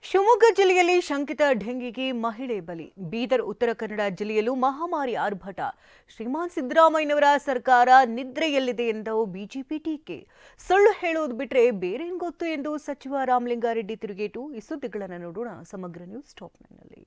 ಶಿವಮೊಗ್ಗ ಜಿಲ್ಲೆಯಲ್ಲಿ ಶಂಕಿತ ಡೆಂಗಿಗೆ ಮಹಿಳೆ ಬಲಿ. ಬೀದರ್ ಉತ್ತರ ಕನ್ನಡ ಜಿಲ್ಲೆಯಲ್ಲೂ ಮಹಾಮಾರಿ ಆರ್ಭಟ. ಶ್ರೀಮಾನ್ ಸಿದ್ದರಾಮಯ್ಯನವರ ಸರ್ಕಾರ ನಿದ್ರೆಯಲ್ಲಿದೆ ಎಂದು ಬಿಜೆಪಿ ಟೀಕೆ. ಸುಳ್ಳು ಹೇಳೋದು ಬಿಟ್ರೆ ಬೇರೇನ್ ಗೊತ್ತು ಎಂದು ಸಚಿವ ರಾಮಲಿಂಗಾರೆಡ್ಡಿ ತಿರುಗೇಟು. ಈ ಸುದ್ದಿಗಳನ್ನು ನೋಡೋಣ ಸಮಗ್ರ ನ್ಯೂಸ್ ಟಾಪ್ನಲ್ಲಿ.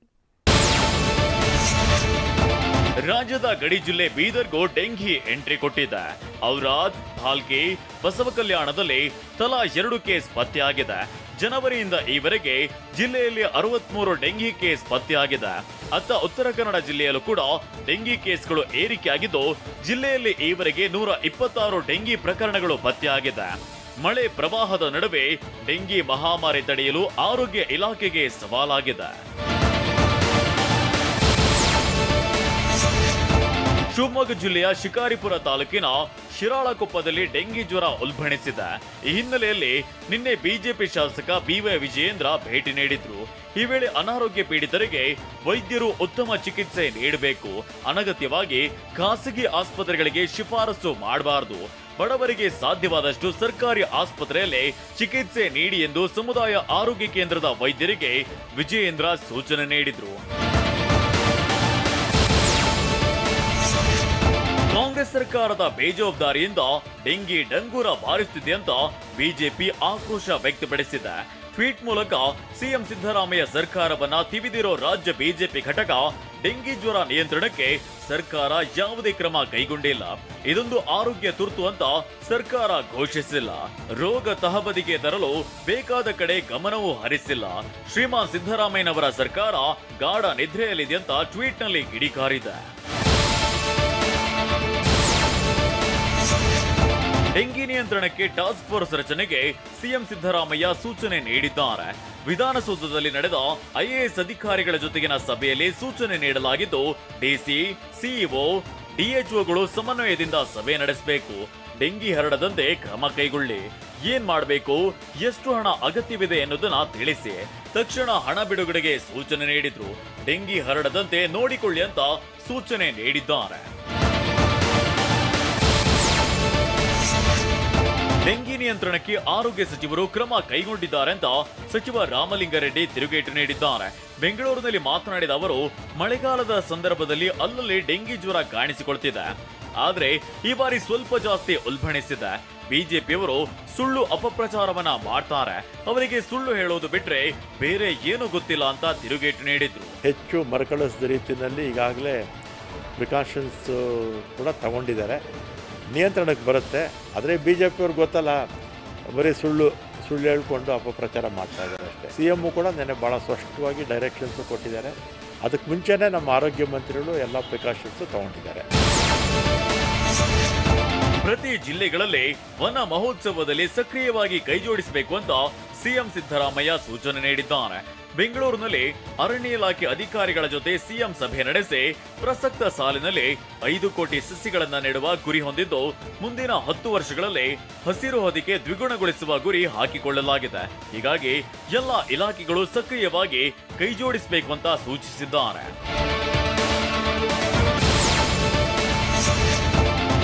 ರಾಜ್ಯದ ಗಡಿ ಜಿಲ್ಲೆ ಬೀದರ್ಗೂ ಡೆಂಗಿ ಎಂಟ್ರಿ ಕೊಟ್ಟಿದೆ. ಔರಾದ್, ಭಾಲ್ಕಿ, ಬಸವಕಲ್ಯಾಣದಲ್ಲಿ ತಲಾ 2 ಕೇಸ್ ಪತ್ತೆಯಾಗಿದೆ. ಜನವರಿಯಿಂದ ಈವರೆಗೆ ಜಿಲ್ಲೆಯಲ್ಲಿ 63 ಡೆಂಗಿ ಕೇಸ್ ಪತ್ತೆಯಾಗಿದೆ. ಅತ್ತ ಉತ್ತರ ಕನ್ನಡ ಜಿಲ್ಲೆಯಲ್ಲೂ ಕೂಡ ಡೆಂಗಿ ಕೇಸ್ಗಳು ಏರಿಕೆಯಾಗಿದ್ದು, ಜಿಲ್ಲೆಯಲ್ಲಿ ಈವರೆಗೆ 126 ಡೆಂಗಿ ಪ್ರಕರಣಗಳು ಪತ್ತೆಯಾಗಿದೆ. ಮಳೆ ಪ್ರವಾಹದ ನಡುವೆ ಡೆಂಗಿ ಮಹಾಮಾರಿ ತಡೆಯಲು ಆರೋಗ್ಯ ಇಲಾಖೆಗೆ ಸವಾಲಾಗಿದೆ. ಶಿವಮೊಗ್ಗ ಜಿಲ್ಲೆಯ ಶಿಕಾರಿಪುರ ತಾಲೂಕಿನ ಶಿರಾಳಕೊಪ್ಪದಲ್ಲಿ ಡೆಂಗಿ ಜ್ವರ ಉಲ್ಬಣಿಸಿದೆ. ಈ ಹಿನ್ನೆಲೆಯಲ್ಲಿ ನಿನ್ನೆ ಬಿಜೆಪಿ ಶಾಸಕ ಬಿವೈ ವಿಜಯೇಂದ್ರ ಭೇಟಿ ನೀಡಿದ್ರು. ಈ ವೇಳೆ ಅನಾರೋಗ್ಯ ಪೀಡಿತರಿಗೆ ವೈದ್ಯರು ಉತ್ತಮ ಚಿಕಿತ್ಸೆ ನೀಡಬೇಕು, ಅನಗತ್ಯವಾಗಿ ಖಾಸಗಿ ಆಸ್ಪತ್ರೆಗಳಿಗೆ ಶಿಫಾರಸು ಮಾಡಬಾರದು, ಬಡವರಿಗೆ ಸಾಧ್ಯವಾದಷ್ಟು ಸರ್ಕಾರಿ ಆಸ್ಪತ್ರೆಯಲ್ಲೇ ಚಿಕಿತ್ಸೆ ನೀಡಿ ಎಂದು ಸಮುದಾಯ ಆರೋಗ್ಯ ಕೇಂದ್ರದ ವೈದ್ಯರಿಗೆ ವಿಜಯೇಂದ್ರ ಸೂಚನೆ ನೀಡಿದ್ರು. ಕಾಂಗ್ರೆಸ್ ಸರ್ಕಾರದ ಬೇಜವಾಬ್ದಾರಿಯಿಂದ ಡೆಂಗಿ ಡಂಗೂರ ಬಾರಿಸುತ್ತಿದೆ ಅಂತ ಬಿಜೆಪಿ ಆಕ್ರೋಶ ವ್ಯಕ್ತಪಡಿಸಿದೆ. ಟ್ವೀಟ್ ಮೂಲಕ ಸಿಎಂ ಸಿದ್ದರಾಮಯ್ಯ ಸರ್ಕಾರವನ್ನ ತಿವಿದಿರೋ ರಾಜ್ಯ ಬಿಜೆಪಿ ಘಟಕ ಡೆಂಗಿ ಜ್ವರ ನಿಯಂತ್ರಣಕ್ಕೆ ಸರ್ಕಾರ ಯಾವುದೇ ಕ್ರಮ ಕೈಗೊಂಡಿಲ್ಲ, ಇದೊಂದು ಆರೋಗ್ಯ ತುರ್ತು ಅಂತ ಸರ್ಕಾರ ಘೋಷಿಸಿಲ್ಲ, ರೋಗ ತಹಬದಿಗೆ ತರಲು ಬೇಕಾದ ಕಡೆ ಗಮನವೂ ಹರಿಸಿಲ್ಲ, ಶ್ರೀಮಾನ್ ಸಿದ್ದರಾಮಯ್ಯನವರ ಸರ್ಕಾರ ಗಾಢ ನಿದ್ರೆಯಲ್ಲಿದೆ ಅಂತ ಟ್ವೀಟ್ನಲ್ಲಿ ಕಿಡಿಕಾರಿದೆ. ಡೆಂಗಿ ನಿಯಂತ್ರಣಕ್ಕೆ ಟಾಸ್ಕ್ ಫೋರ್ಸ್ ರಚನೆಗೆ ಸಿಎಂ ಸಿದ್ದರಾಮಯ್ಯ ಸೂಚನೆ ನೀಡಿದ್ದಾರೆ. ವಿಧಾನಸೌಧದಲ್ಲಿ ನಡೆದ ಐಎಎಸ್ ಅಧಿಕಾರಿಗಳ ಜೊತೆಗಿನ ಸಭೆಯಲ್ಲಿ ಸೂಚನೆ ನೀಡಲಾಗಿದ್ದು, ಡಿಸಿ, ಸಿಇಒ, ಡಿಎಚ್ಒಗಳು ಸಮನ್ವಯದಿಂದ ಸಭೆ ನಡೆಸಬೇಕು, ಡೆಂಗಿ ಹರಡದಂತೆ ಕ್ರಮ ಕೈಗೊಳ್ಳಿ, ಏನ್ ಮಾಡಬೇಕು, ಎಷ್ಟು ಹಣ ಅಗತ್ಯವಿದೆ ಎನ್ನುವುದನ್ನ ತಿಳಿಸಿ, ತಕ್ಷಣ ಹಣ ಬಿಡುಗಡೆಗೆ ಸೂಚನೆ ನೀಡಿದ್ರು. ಡೆಂಗಿ ಹರಡದಂತೆ ನೋಡಿಕೊಳ್ಳಿ ಅಂತ ಸೂಚನೆ ನೀಡಿದ್ದಾರೆ. ಡೆಂಗಿ ನಿಯಂತ್ರಣಕ್ಕೆ ಆರೋಗ್ಯ ಸಚಿವರು ಕ್ರಮ ಕೈಗೊಂಡಿದ್ದಾರೆ ಅಂತ ಸಚಿವ ರಾಮಲಿಂಗಾರೆಡ್ಡಿ ತಿರುಗೇಟು ನೀಡಿದ್ದಾರೆ. ಬೆಂಗಳೂರಿನಲ್ಲಿ ಮಾತನಾಡಿದ ಅವರು, ಮಳೆಗಾಲದ ಸಂದರ್ಭದಲ್ಲಿ ಅಲ್ಲಲ್ಲಿ ಡೆಂಗಿ ಜ್ವರ ಕಾಣಿಸಿಕೊಳ್ತಿದೆ, ಆದ್ರೆ ಈ ಬಾರಿ ಸ್ವಲ್ಪ ಜಾಸ್ತಿ ಉಲ್ಬಣಿಸಿದೆ. ಬಿಜೆಪಿಯವರು ಸುಳ್ಳು ಅಪಪ್ರಚಾರವನ್ನ ಮಾಡ್ತಾರೆ, ಅವರಿಗೆ ಸುಳ್ಳು ಹೇಳೋದು ಬಿಟ್ರೆ ಬೇರೆ ಏನು ಗೊತ್ತಿಲ್ಲ ಅಂತ ತಿರುಗೇಟು ನೀಡಿದ್ರು. ಹೆಚ್ಚು ಮರುಕಳಿಸಿದ ರೀತಿಯಲ್ಲಿ ಈಗಾಗಲೇ ಪ್ರಿಕಾಷನ್ಸ್ ಕೂಡ ತಗೊಂಡಿದ್ದಾರೆ, ನಿಯಂತ್ರಣಕ್ಕೆ ಬರುತ್ತೆ. ಆದರೆ ಬಿ ಜೆ ಪಿಯವ್ರಿಗೆ ಗೊತ್ತಲ್ಲ, ಬರೀ ಸುಳ್ಳು ಹೇಳ್ಕೊಂಡು ಅಪಪ್ರಚಾರ ಮಾಡ್ತಾ ಇದ್ದಾರೆ ಅಷ್ಟೇ. ಸಿ ಎಮ್ಮು ಕೂಡ ನೆನ್ನೆ ಭಾಳ ಸ್ಪಷ್ಟವಾಗಿ ಡೈರೆಕ್ಷನ್ಸು ಕೊಟ್ಟಿದ್ದಾರೆ. ಅದಕ್ಕೆ ಮುಂಚೆನೇ ನಮ್ಮ ಆರೋಗ್ಯ ಮಂತ್ರಿಗಳು ಎಲ್ಲ ಪ್ರಿಕಾಷನ್ಸು ತಗೊಂಡಿದ್ದಾರೆ. ಪ್ರತಿ ಜಿಲ್ಲೆಗಳಲ್ಲಿ ವನ ಮಹೋತ್ಸವದಲ್ಲಿ ಸಕ್ರಿಯವಾಗಿ ಕೈಜೋಡಿಸಬೇಕು ಅಂತ ಸಿಎಂ ಸಿದ್ದರಾಮಯ್ಯ ಸೂಚನೆ ನೀಡಿದ್ದಾರೆ. ಬೆಂಗಳೂರಿನಲ್ಲಿ ಅರಣ್ಯ ಇಲಾಖೆ ಅಧಿಕಾರಿಗಳ ಜೊತೆ ಸಿಎಂ ಸಭೆ ನಡೆಸಿ ಪ್ರಸಕ್ತ ಸಾಲಿನಲ್ಲಿ 5 ಕೋಟಿ ಸಸಿಗಳನ್ನ ನೆಡುವ ಗುರಿ ಹೊಂದಿದ್ದು, ಮುಂದಿನ 10 ವರ್ಷಗಳಲ್ಲಿ ಹಸಿರು ಹೊದಿಕೆ ದ್ವಿಗುಣಗೊಳಿಸುವ ಗುರಿ ಹಾಕಿಕೊಳ್ಳಲಾಗಿದೆ. ಹೀಗಾಗಿ ಎಲ್ಲ ಇಲಾಖೆಗಳು ಸಕ್ರಿಯವಾಗಿ ಕೈಜೋಡಿಸಬೇಕು ಅಂತ ಸೂಚಿಸಿದ್ದಾರೆ.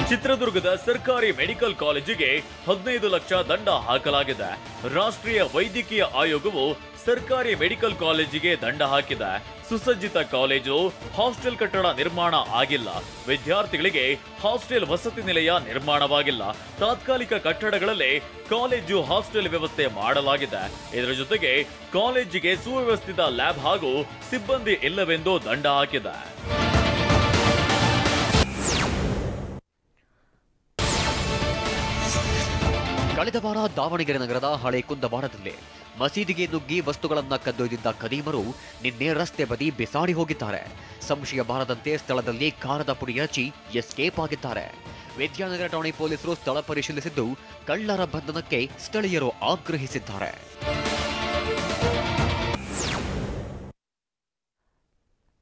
ಚಿತ್ರದುರ್ಗದ ಸರ್ಕಾರಿ ಮೆಡಿಕಲ್ ಕಾಲೇಜಿಗೆ 15 ಲಕ್ಷ ದಂಡ ಹಾಕಲಾಗಿದೆ. ರಾಷ್ಟ್ರೀಯ ವೈದ್ಯಕೀಯ ಆಯೋಗವು ಸರ್ಕಾರಿ ಮೆಡಿಕಲ್ ಕಾಲೇಜಿಗೆ ದಂಡ ಹಾಕಿದೆ. ಸುಸಜ್ಜಿತ ಕಾಲೇಜು, ಹಾಸ್ಟೆಲ್ ಕಟ್ಟಡ ನಿರ್ಮಾಣ ಆಗಿಲ್ಲ, ವಿದ್ಯಾರ್ಥಿಗಳಿಗೆ ಹಾಸ್ಟೆಲ್ ವಸತಿ ನಿಲಯ ನಿರ್ಮಾಣವಾಗಿಲ್ಲ, ತಾತ್ಕಾಲಿಕ ಕಟ್ಟಡಗಳಲ್ಲೇ ಕಾಲೇಜು ಹಾಸ್ಟೆಲ್ ವ್ಯವಸ್ಥೆ ಮಾಡಲಾಗಿದೆ. ಇದರ ಜೊತೆಗೆ ಕಾಲೇಜಿಗೆ ಸುವ್ಯವಸ್ಥಿತ ಲ್ಯಾಬ್ ಹಾಗೂ ಸಿಬ್ಬಂದಿ ಇಲ್ಲವೆಂದು ದಂಡ ಹಾಕಿದೆ. ಕಳೆದ ವಾರ ದಾವಣಗೆರೆ ನಗರದ ಹಳೆ ಕುಂದವಾಡದಲ್ಲಿ ಮಸೀದಿಗೆ ನುಗ್ಗಿ ವಸ್ತುಗಳನ್ನ ಕದ್ದೊಯ್ದಿದ್ದ ಖದೀಮರು ನಿನ್ನೆ ರಸ್ತೆ ಬದಿ ಬಿಸಾಡಿ ಹೋಗಿದ್ದಾರೆ. ಸಂಶಯ ಬಾರದಂತೆ ಸ್ಥಳದಲ್ಲಿ ಖಾರದ ಪುಡಿ ಹಚ್ಚಿ ಎಸ್ಕೇಪ್ ಆಗಿದ್ದಾರೆ. ವಿದ್ಯಾನಗರ ಠಾಣೆ ಪೊಲೀಸರು ಸ್ಥಳ ಪರಿಶೀಲಿಸಿದ್ದು, ಕಳ್ಳರ ಬಂಧನಕ್ಕೆ ಸ್ಥಳೀಯರು ಆಗ್ರಹಿಸಿದ್ದಾರೆ.